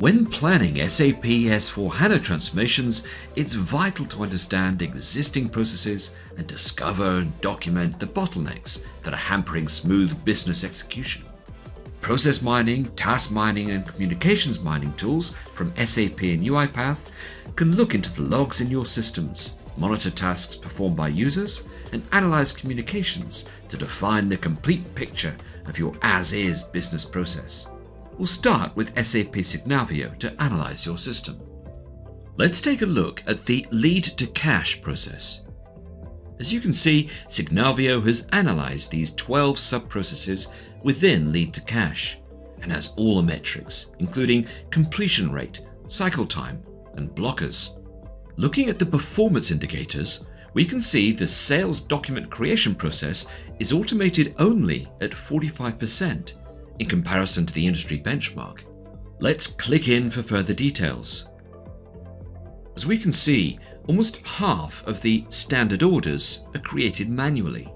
When planning SAP S/4HANA transformations, it's vital to understand existing processes and discover and document the bottlenecks that are hampering smooth business execution. Process mining, task mining, and communications mining tools from SAP and UiPath can look into the logs in your systems, monitor tasks performed by users, and analyze communications to define the complete picture of your as-is business process. We'll start with SAP Signavio to analyze your system. Let's take a look at the lead-to-cash process. As you can see, Signavio has analyzed these 12 sub-processes within lead-to-cash and has all the metrics, including completion rate, cycle time, and blockers. Looking at the performance indicators, we can see the sales document creation process is automated only at 45%. In comparison to the industry benchmark. Let's click in for further details. As we can see, almost half of the standard orders are created manually.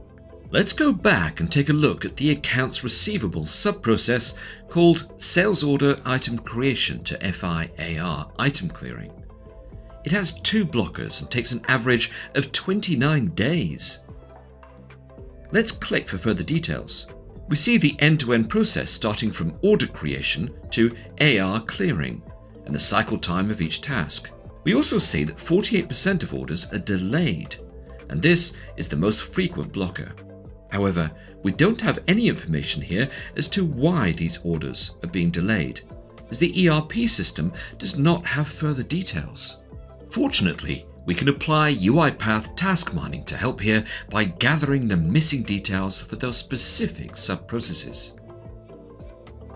Let's go back and take a look at the accounts receivable sub-process called Sales Order Item Creation to FI/AR Item Clearing. It has 2 blockers and takes an average of 29 days. Let's click for further details. We see the end-to-end process starting from order creation to AR clearing and the cycle time of each task. We also see that 48% of orders are delayed, and this is the most frequent blocker. However, we don't have any information here as to why these orders are being delayed, as the ERP system does not have further details. Fortunately, we can apply UiPath task mining to help here by gathering the missing details for those specific sub-processes.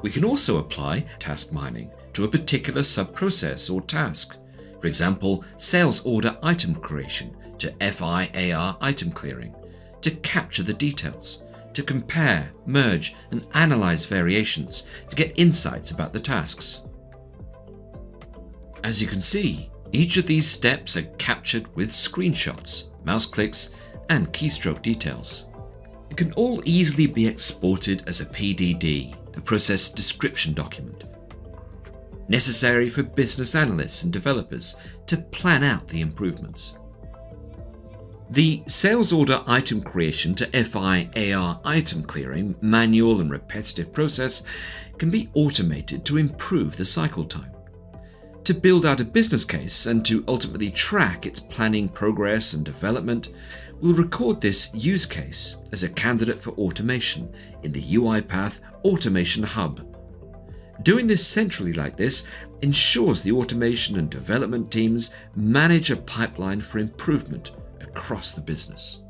We can also apply task mining to a particular sub-process or task, for example, sales order item creation to FI/AR item clearing, to capture the details, to compare, merge, and analyze variations to get insights about the tasks. As you can see, each of these steps are captured with screenshots, mouse clicks, and keystroke details. It can all easily be exported as a PDD, a process description document, necessary for business analysts and developers to plan out the improvements. The sales order item creation to FI/AR item clearing manual and repetitive process can be automated to improve the cycle time. To build out a business case and to ultimately track its planning progress and development, we'll record this use case as a candidate for automation in the UiPath Automation Hub. Doing this centrally like this ensures the automation and development teams manage a pipeline for improvement across the business.